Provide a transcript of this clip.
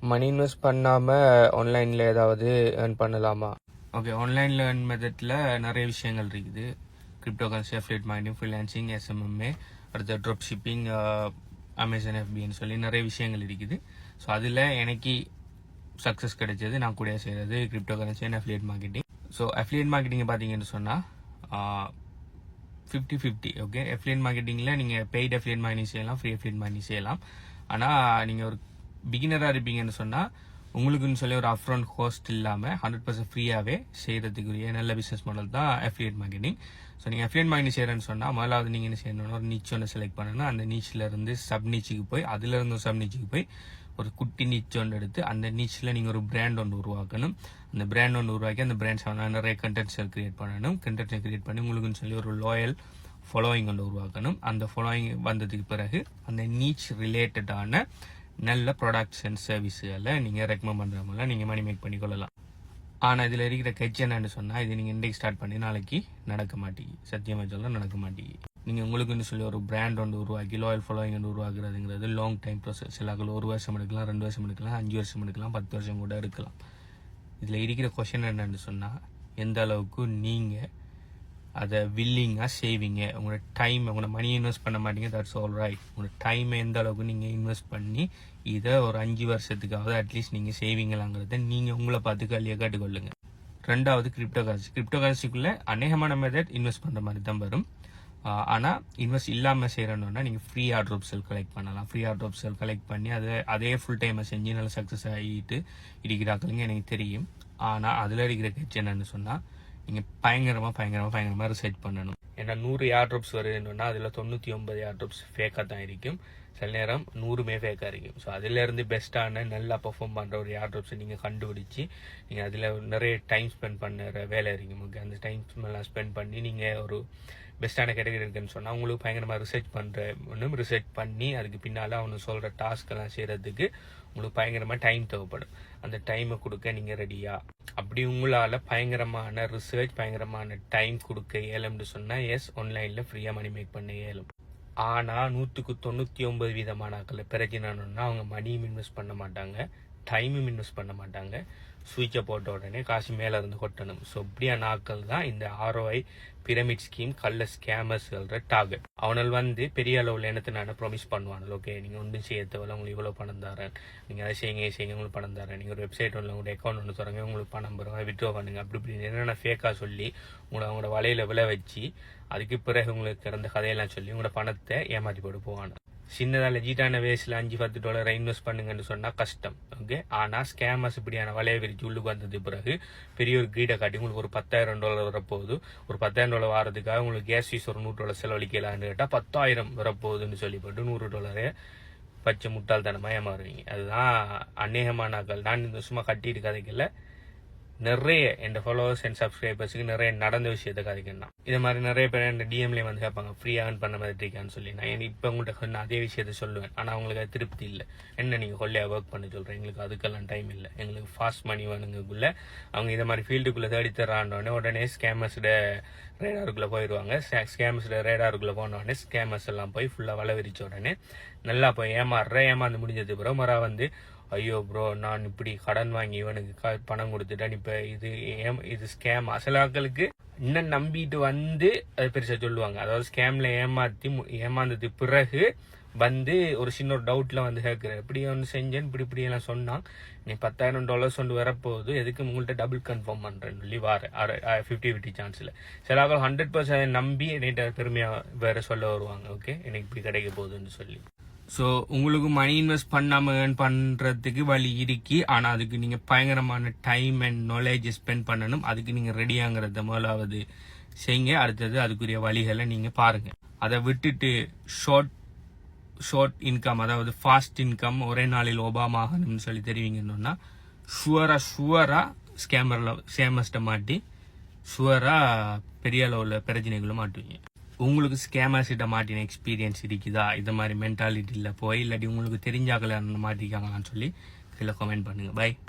Money invest பண்ணாமல் ஆன்லைனில் ஏதாவது ஏர்ன் பண்ணலாமா? ஓகே, ஆன்லைனில் ஏர்ன் மெத்தடில் நிறைய விஷயங்கள் இருக்குது. Cryptocurrency, affiliate marketing, freelancing, SMMA, அடுத்த ட்ராப் ஷிப்பிங், அமேசான் எஃபின்னு சொல்லி நிறைய விஷயங்கள் இருக்குது. ஸோ அதில் எனக்கு சக்ஸஸ் கிடைச்சது நான் கூட செய்கிறது cryptocurrency and affiliate marketing. So affiliate மார்க்கெட்டிங்கை பார்த்தீங்கன்னு சொன்னால் 50-50. ஓகே, அஃபிலியேட் மார்க்கெட்டிங்கில் நீங்கள் பெய்ட் அஃபிலியேட் மார்க்கெட்டிங் செய்யலாம், ஃப்ரீ அஃபிலியேட் மார்க்கெட்டிங் செய்யலாம். ஆனால் நீங்கள் ஒரு பிகினராக இருப்பீங்கன்னு சொன்னால் உங்களுக்குன்னு சொல்லி ஒரு அப்ரண்ட் காஸ்ட் இல்லாமல் 100% ஃப்ரீயாகவே செய்கிறதுக்குரிய நல்ல பிஸ்னஸ் மாடல் தான் அஃபிலியேட் மார்க்கெட்டிங். ஸோ நீங்கள் அஃபிலியேட் மார்க்கெட்டிங் செய்கிறேன்னு சொன்னால் முதலாவது நீங்கள் என்ன செய்யணும்னா ஒரு நீச் ஒன்று செலக்ட் பண்ணணும். அந்த நீச்சில் இருந்து சப் நீச்சுக்கு போய் அதுலேருந்து ஒரு சப் நீச்சுக்கு போய் ஒரு குட்டி நீச் ஒன்று எடுத்து அந்த நீச்சில் நீங்கள் ஒரு பிராண்ட் ஒன்று உருவாக்கணும். அந்த பிராண்ட் ஒன்று உருவாக்கி அந்த பிராண்ட்ஸ் நிறைய கண்டென்ட்ஸை கிரியேட் பண்ணணும். கண்டென்ட்ஸை கிரியேட் பண்ணி உங்களுக்குன்னு சொல்லி ஒரு லாயல் ஃபாலோயிங் ஒன்று உருவாக்கணும். அந்த ஃபாலோயிங் வந்ததுக்கு பிறகு அந்த நீச் ரிலேட்டடான நல்ல ப்ராடக்ட்ஸ் அண்ட் சர்வீஸுகளை நீங்கள் ரெக்கமெண்ட் பண்ணுற மாதிரிலாம் நீங்கள் மணி மேக் பண்ணிக்கொள்ளலாம். ஆனால் இதில் இருக்கிற கட்சி என்னன்னு சொன்னால் இது நீங்கள் இன்றைக்கு ஸ்டார்ட் பண்ணி நாளைக்கு நடக்க மாட்டேங்கி, சத்தியமாக சொல்ல நடக்க மாட்டேங்கி. நீங்கள் உங்களுக்குன்னு சொல்லி ஒரு பிராண்ட் ஒன்று உருவாக்கி லாயல் ஃபாலோயிங் ஒன்று உருவாக்குறதுங்கிறது லாங் டைம் ப்ராசஸ். சிலாக்கள் 1 வருஷம் எடுக்கலாம், 2 வருஷம் எடுக்கலாம், 5 வருஷம் எடுக்கலாம், 10 வருஷம் கூட எடுக்கலாம். இதில் இருக்கிற கொஷின் என்னன்னு சொன்னால் எந்த அளவுக்கு நீங்கள் அதை வில்லிங்காக செய்வீங்க. உங்களோட டைம், உங்களோட மணி இன்வெஸ்ட் பண்ண மாட்டீங்க, தட்ஸ் ஆல் ரைட். உங்களோட டைமை எந்த அளவுக்கு நீங்கள் இன்வெஸ்ட் பண்ணி இதை ஒரு 5 வருஷத்துக்காவது அட்லீஸ்ட் நீங்கள் செய்வீங்களாங்கிறத நீங்கள் உங்களை பார்த்து கல்வியை காட்டுக்கொள்ளுங்க. ரெண்டாவது கிரிப்டோ கரன்சி. கிரிப்டோ கரன்சிக்குள்ளே அநேகமான மெத்தட் இன்வெஸ்ட் பண்ணுற மாதிரி தான் வரும். ஆனால் இன்வெஸ்ட் இல்லாமல் செய்கிறோன்னா நீங்கள் ஃப்ரீ ஆர்ட்ரோப் செல் கலெக்ட் பண்ணலாம். ஃப்ரீ ஆர்ட்ரோப் செல் கலெக்ட் பண்ணி அதே ஃபுல் டைமை செஞ்சு நல்லா சக்ஸஸ் ஆகிட்டு இருக்கிறாங்களுங்க எனக்கு தெரியும். ஆனால் அதில் இருக்கிற கட்சி என்னன்னு சொன்னால் நீங்கள் பயங்கரமாக ரிசர்ச் பண்ணணும். ஏன்னா 100 ஏர்ட்ராப்ஸ் வருதுன்னா அதில் 99 ஏர்ட்ராப்ஸ் ஃபேக்காக தான் இருக்கும். சில நேரம் 100மே ஃபேக்காக இருக்கும். ஸோ அதிலேருந்து பெஸ்ட்டான நல்லா பெர்ஃபார்ம் பண்ணுற ஒரு ஏர்ட்ராப்ஸை நீங்கள் கண்டுபிடிச்சி நீங்கள் அதில் நிறைய டைம் ஸ்பெண்ட் பண்ணுற வேலை இருக்கும். ஓகே, அந்த டைம் எல்லாம் ஸ்பெண்ட் பண்ணி நீங்கள் ஒரு பெஸ்ட்டான கேட்டகரி இருக்குன்னு சொன்னால் உங்களுக்கு பயங்கரமாக ரிசர்ச் பண்ணி அதுக்கு பின்னால் அவனு சொல்கிற டாஸ்க்கெல்லாம் செய்கிறதுக்கு உங்களுக்கு பயங்கரமாக டைம் தேவைப்படும். அந்த டைமை கொடுக்க நீங்கள் ரெடியா? அப்படி உங்களால் பயங்கரமான ரிசர்ச், பயங்கரமான டைம் கொடுக்க இயலும்னு சொன்னால் எஸ், ஆன்லைனில் ஃப்ரீயாக மணி மேக் பண்ண இயலும். ஆனால் 99% பிரச்சனைன்னா அவங்க மணியும் இன்வெஸ்ட் பண்ண மாட்டாங்க, டைமும் இன்வெஸ்ட் பண்ண மாட்டாங்க. சுவிட்சை போட்ட உடனே காசு மேலே இருந்து கொட்டணும். ஸோ இப்படியான ஆட்கள் தான் இந்த ROI பிரமிட் ஸ்கீம் கல்ல ஸ்கேமர்ஸ் டார்கெட். அவனால் பெரிய அளவில் என்னத்தை நான் ப்ராமிஸ் பண்ணுவாங்க. ஓகே, நீங்கள் ஒன்றும் செய்ய தேவையில்ல, உங்களுக்கு இவ்வளோ பணம் தரேன், நீங்கள் அதை செய்யுங்க உங்களுக்கு பணம் தரேன், நீங்கள் ஒரு வெப்சைட் ஒன்று உங்களோட அக்கௌண்ட் ஒன்று தரங்க, உங்களுக்கு பணம் பெறுவாங்க, விட்ரோ பண்ணுங்க, அப்படி இப்படி என்னென்ன ஃபேக்காக சொல்லி அவங்களோட வலையில் விளை வச்சு அதுக்கு பிறகு உங்களுக்கு இறந்த கதையெல்லாம் சொல்லி உங்களோட பணத்தை ஏமாற்றி போட்டு போவாங்க. சின்னதாக லெஜிட்டான வேஸில் $5-10 இன்வெஸ்ட் பண்ணுங்கன்னு சொன்னால் கஷ்டம். ஓகே, ஆனால் ஸ்கேமர்ஸ் இப்படியான வலையை விரிச்சு உள்ளுக்கு வந்தது பிறகு பெரிய ஒரு கிரீடை காட்டி உங்களுக்கு ஒரு $10,000 வரப்போகுது. ஒரு $10,000 வாரத்துக்காக உங்களுக்கு கேஸ் ஃபீஸ் ஒரு $100 செலவழிக்கலான்னு கேட்டால் 10,000 வரப்போகுதுன்னு சொல்லிப்பட்டு $100 பச்சை முட்டாள்தனமாக ஏமாறுவீங்க. அதுதான் அநேகமான ஆக்கள். நான் இந்த சும்மா கட்டிட்டு கதைக்கல, நிறைய என் ஃபாலோவர்ஸ் அண்ட் சப்ஸ்கிரைபர்ஸுக்கு நிறைய நடந்த விஷயத்தை கதைக்கணும். இது மாதிரி நிறைய பேர் என் டிஎம்லேயே வந்து கேட்பாங்க ஃப்ரீயாக ஏர்ன் பண்ண மாதிரி இருக்கான்னு சொல்லி. நான் இப்போ உங்கள்கிட்ட சொன்ன அதே விஷயத்த சொல்லுவேன். ஆனால் அவங்களுக்கு அது திருப்தி இல்லை. என்ன நீங்கள் கொள்ளையாக ஒர்க் பண்ண சொல்கிறேன், எங்களுக்கு அதுக்கெல்லாம் டைம் இல்லை, எங்களுக்கு ஃபாஸ்ட் மணி வேணுங்கக்குள்ளே அவங்க இதை மாதிரி ஃபீல்டுக்குள்ளே தேடி தராண்டோடனே உடனே ஸ்கேமர்ஸோட ரேடாருக்குள்ளே போயிடுவாங்க. ஸ்கேமர்ஸோட ரேடாருக்குள்ளே போனோடனே ஸ்கேமர்ஸ் எல்லாம் போய் ஃபுல்லாக வலை விரிச்ச உடனே நல்லா போய் ஏமாந்து முடிஞ்சது பிறகு மரா வந்து ஐயோ ப்ரோ, நான் இப்படி கடன் வாங்கி இவனுக்கு பணம் கொடுத்துட்டேன், இப்போ இது ஸ்கேம். அசலாக்களுக்கு இன்னும் நம்பிட்டு வந்து அது பெருசாக சொல்லுவாங்க. அதாவது ஸ்கேமில் ஏமாந்தது பிறகு வந்து ஒரு சின்ன ஒரு டவுட்டில் வந்து கேட்குறேன், இப்படி ஒன்று செஞ்சேன், இப்படி எல்லாம் சொன்னான், நீ $10,000 ஒன்று வரப்போகுது, எதுக்கு உங்கள்கிட்ட டபுள் கன்ஃபார்ம் பண்ணுறேன்னு சொல்லி 50-50 சான்ஸில் சில ஆக்கள் 100% நம்பி என்கிட்ட பெருமையாக வேறு சொல்ல வருவாங்க. ஓகே, எனக்கு இப்படி கிடைக்க போகுதுன்னு சொல்லி. ஸோ உங்களுக்கு மணி இன்வெஸ்ட் பண்ணாமல் ஏர்ன் பண்ணுறதுக்கு வழி இருக்கு. ஆனால் அதுக்கு நீங்கள் பயங்கரமான டைம் அண்ட் நாலேஜ் ஸ்பெண்ட் பண்ணணும். அதுக்கு நீங்கள் ரெடியாங்கிறத முதலாவது செய்யுங்க. அடுத்தது அதுக்குரிய வழிகளை நீங்கள் பாருங்கள். அதை விட்டுட்டு ஷார்ட் இன்கம், அதாவது ஃபாஸ்ட் இன்கம், ஒரே நாளில் ஒபாமாகணும்னு சொல்லி தெரிவிங்கன்னா ஷுவராக ஸ்கேமர்ஸ்ட்டை மாட்டி ஷுவராக பெரிய அளவில் பிரச்சனைகளும் மாட்டுவீங்க. உங்களுக்கு ஸ்கேமர்ஸ்கிட்ட மாட்டின எக்ஸ்பீரியன்ஸ் இருக்குதா? இது மாதிரி மென்டாலிட்டியில் போய் இல்லாட்டி உங்களுக்கு தெரிஞ்சாக்கல மாட்டிருக்காங்களான்னு சொல்லி கீழே கமெண்ட் பண்ணுங்கள். பை.